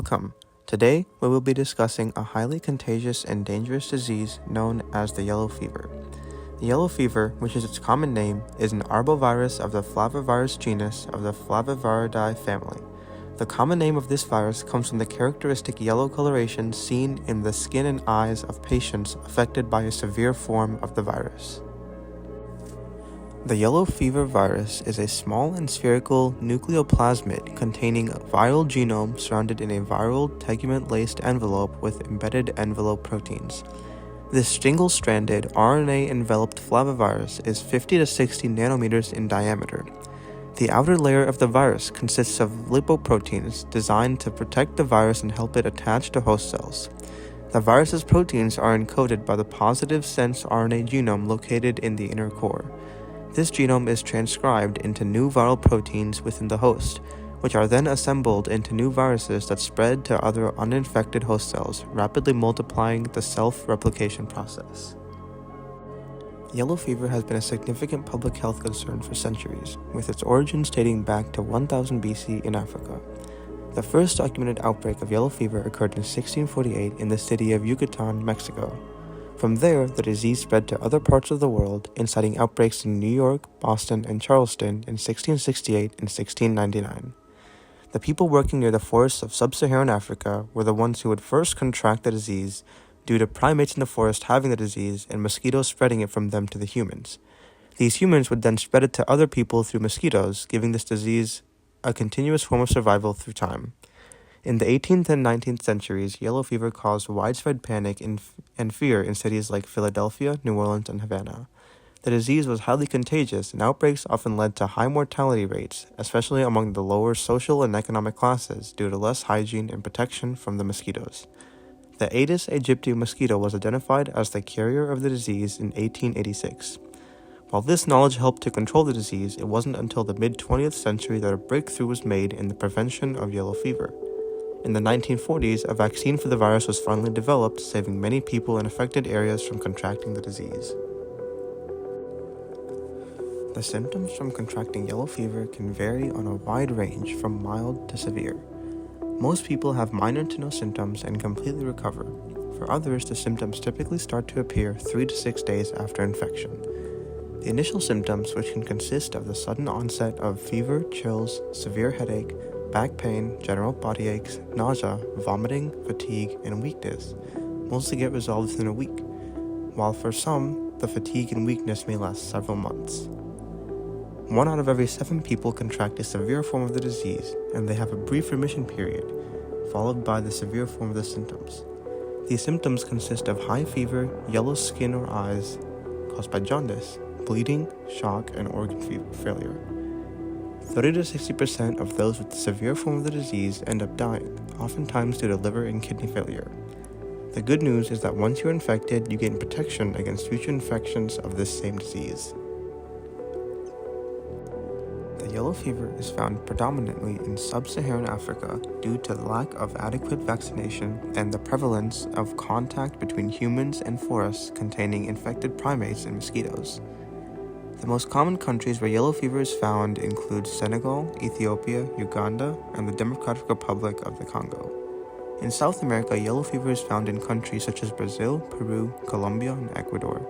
Welcome. Today, we will be discussing a highly contagious and dangerous disease known as the yellow fever. The yellow fever, which is its common name, is an arbovirus of the Flavivirus genus of the Flaviviridae family. The common name of this virus comes from the characteristic yellow coloration seen in the skin and eyes of patients affected by a severe form of the virus. The yellow fever virus is a small and spherical nucleoplasmid containing a viral genome surrounded in a viral tegument-laced envelope with embedded envelope proteins. This single-stranded RNA-enveloped flavivirus is 50 to 60 nanometers in diameter. The outer layer of the virus consists of lipoproteins designed to protect the virus and help it attach to host cells. The virus's proteins are encoded by the positive sense RNA genome located in the inner core. This genome is transcribed into new viral proteins within the host, which are then assembled into new viruses that spread to other uninfected host cells, rapidly multiplying the self-replication process. Yellow fever has been a significant public health concern for centuries, with its origins dating back to 1000 BC in Africa. The first documented outbreak of yellow fever occurred in 1648 in the city of Yucatan, Mexico. From there, the disease spread to other parts of the world, inciting outbreaks in New York, Boston, and Charleston in 1668 and 1699. The people working near the forests of sub-Saharan Africa were the ones who would first contract the disease due to primates in the forest having the disease and mosquitoes spreading it from them to the humans. These humans would then spread it to other people through mosquitoes, giving this disease a continuous form of survival through time. In the 18th and 19th centuries, yellow fever caused widespread panic and fear in cities like Philadelphia, New Orleans, and Havana. The disease was highly contagious, and outbreaks often led to high mortality rates, especially among the lower social and economic classes due to less hygiene and protection from the mosquitoes. The Aedes aegypti mosquito was identified as the carrier of the disease in 1886. While this knowledge helped to control the disease, it wasn't until the mid-20th century that a breakthrough was made in the prevention of yellow fever. In the 1940s, a vaccine for the virus was finally developed, saving many people in affected areas from contracting the disease. The symptoms from contracting yellow fever can vary on a wide range from mild to severe. Most people have minor to no symptoms and completely recover. For others, the symptoms typically start to appear 3 to 6 days after infection. The initial symptoms, which can consist of the sudden onset of fever, chills, severe headache, back pain, general body aches, nausea, vomiting, fatigue, and weakness, mostly get resolved within a week, while for some, the fatigue and weakness may last several months. 1 out of every 7 people contract a severe form of the disease, and they have a brief remission period, followed by the severe form of the symptoms. These symptoms consist of high fever, yellow skin or eyes caused by jaundice, bleeding, shock, and organ failure. 30 to 60% of those with the severe form of the disease end up dying, oftentimes due to liver and kidney failure. The good news is that once you're infected, you gain protection against future infections of this same disease. The yellow fever is found predominantly in sub-Saharan Africa due to the lack of adequate vaccination and the prevalence of contact between humans and forests containing infected primates and mosquitoes. The most common countries where yellow fever is found include Senegal, Ethiopia, Uganda, and the Democratic Republic of the Congo. In South America, yellow fever is found in countries such as Brazil, Peru, Colombia, and Ecuador.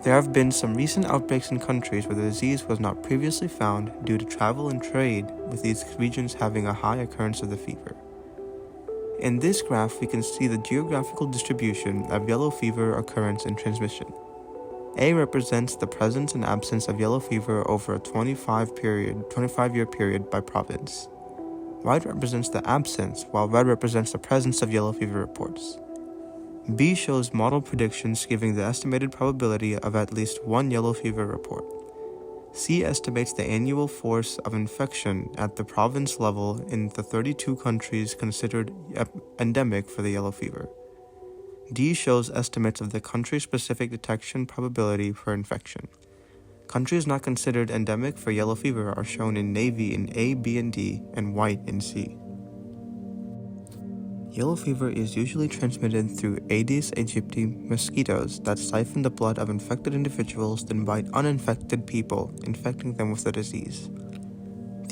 There have been some recent outbreaks in countries where the disease was not previously found due to travel and trade, with these regions having a high occurrence of the fever. In this graph, we can see the geographical distribution of yellow fever occurrence and transmission. A represents the presence and absence of yellow fever over a 25-year period by province. White represents the absence, while red represents the presence of yellow fever reports. B shows model predictions giving the estimated probability of at least 1 yellow fever report. C estimates the annual force of infection at the province level in the 32 countries considered endemic for the yellow fever. D shows estimates of the country-specific detection probability for infection. Countries not considered endemic for yellow fever are shown in navy in A, B, and D, and white in C. Yellow fever is usually transmitted through Aedes aegypti mosquitoes that siphon the blood of infected individuals then bite uninfected people, infecting them with the disease.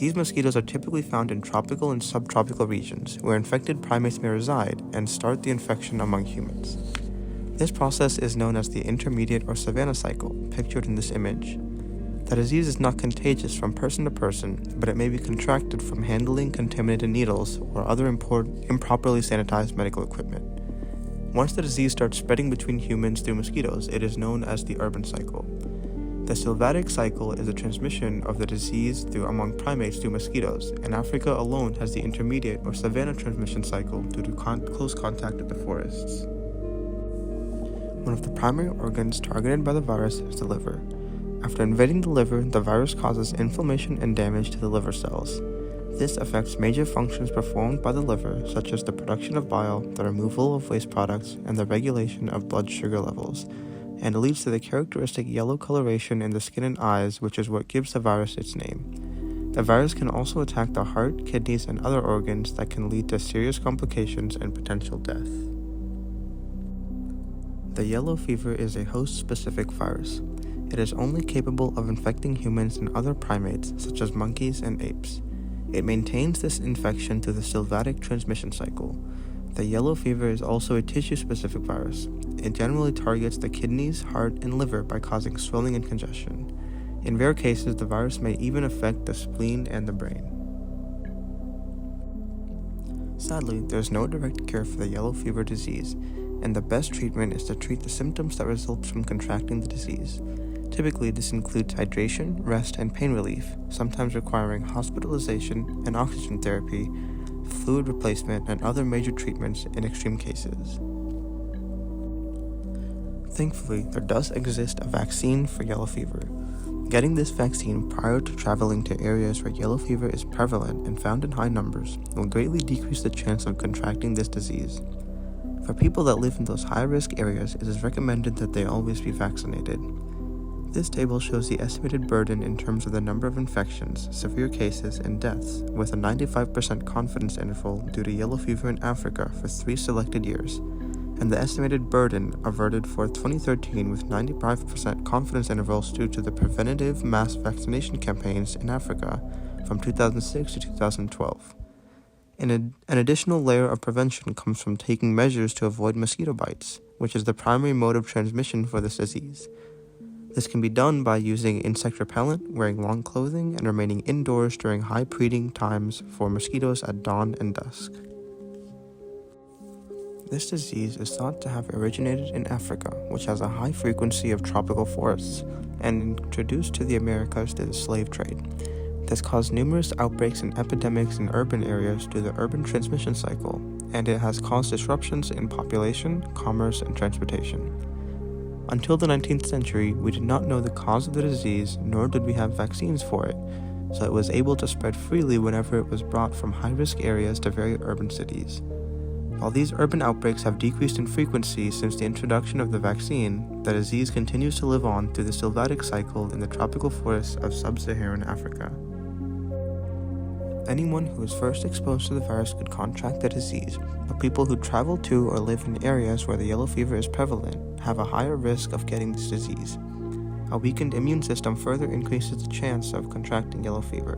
These mosquitoes are typically found in tropical and subtropical regions, where infected primates may reside and start the infection among humans. This process is known as the intermediate or savanna cycle, pictured in this image. The disease is not contagious from person to person, but it may be contracted from handling contaminated needles or other improperly sanitized medical equipment. Once the disease starts spreading between humans through mosquitoes, it is known as the urban cycle. The sylvatic cycle is the transmission of the disease among primates through mosquitoes, and Africa alone has the intermediate or savanna transmission cycle due to close contact with the forests. One of the primary organs targeted by the virus is the liver. After invading the liver, the virus causes inflammation and damage to the liver cells. This affects major functions performed by the liver, such as the production of bile, the removal of waste products, and the regulation of blood sugar levels, and leads to the characteristic yellow coloration in the skin and eyes, which is what gives the virus its name. The virus can also attack the heart, kidneys, and other organs that can lead to serious complications and potential death. The yellow fever is a host-specific virus. It is only capable of infecting humans and other primates, such as monkeys and apes. It maintains this infection through the sylvatic transmission cycle. The yellow fever is also a tissue-specific virus. It generally targets the kidneys, heart, and liver by causing swelling and congestion. In rare cases, the virus may even affect the spleen and the brain. Sadly, there is no direct cure for the yellow fever disease, and the best treatment is to treat the symptoms that result from contracting the disease. Typically, this includes hydration, rest, and pain relief, sometimes requiring hospitalization and oxygen therapy, fluid replacement, and other major treatments in extreme cases. Thankfully, there does exist a vaccine for yellow fever. Getting this vaccine prior to traveling to areas where yellow fever is prevalent and found in high numbers will greatly decrease the chance of contracting this disease. For people that live in those high-risk areas, it is recommended that they always be vaccinated. This table shows the estimated burden in terms of the number of infections, severe cases, and deaths, with a 95% confidence interval due to yellow fever in Africa for 3 selected years, and the estimated burden averted for 2013 with 95% confidence intervals due to the preventative mass vaccination campaigns in Africa from 2006 to 2012. An additional layer of prevention comes from taking measures to avoid mosquito bites, which is the primary mode of transmission for this disease. This can be done by using insect repellent, wearing long clothing, and remaining indoors during high breeding times for mosquitoes at dawn and dusk. This disease is thought to have originated in Africa, which has a high frequency of tropical forests, and introduced to the Americas through the slave trade. This caused numerous outbreaks and epidemics in urban areas due to the urban transmission cycle, and it has caused disruptions in population, commerce, and transportation. Until the 19th century, we did not know the cause of the disease, nor did we have vaccines for it, so it was able to spread freely whenever it was brought from high-risk areas to very urban cities. While these urban outbreaks have decreased in frequency since the introduction of the vaccine, the disease continues to live on through the sylvatic cycle in the tropical forests of sub-Saharan Africa. Anyone who is first exposed to the virus could contract the disease, but people who travel to or live in areas where the yellow fever is prevalent have a higher risk of getting this disease. A weakened immune system further increases the chance of contracting yellow fever.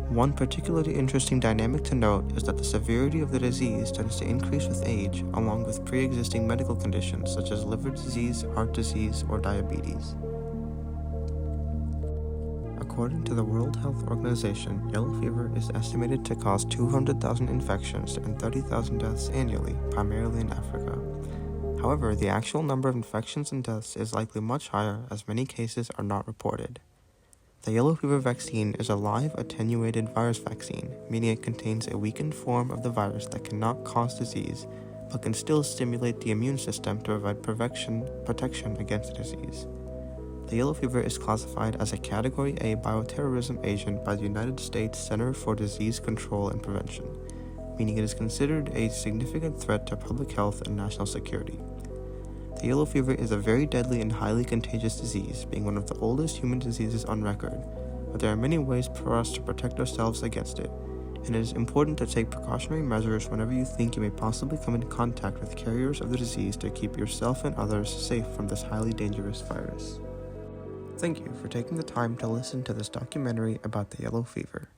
One particularly interesting dynamic to note is that the severity of the disease tends to increase with age, along with pre-existing medical conditions such as liver disease, heart disease, or diabetes. According to the World Health Organization, yellow fever is estimated to cause 200,000 infections and 30,000 deaths annually, primarily in Africa. However, the actual number of infections and deaths is likely much higher, as many cases are not reported. The yellow fever vaccine is a live attenuated virus vaccine, meaning it contains a weakened form of the virus that cannot cause disease, but can still stimulate the immune system to provide protection against the disease. The yellow fever is classified as a Category A bioterrorism agent by the United States Center for Disease Control and Prevention, meaning it is considered a significant threat to public health and national security. The yellow fever is a very deadly and highly contagious disease, being one of the oldest human diseases on record, but there are many ways for us to protect ourselves against it, and it is important to take precautionary measures whenever you think you may possibly come in contact with carriers of the disease to keep yourself and others safe from this highly dangerous virus. Thank you for taking the time to listen to this documentary about the yellow fever.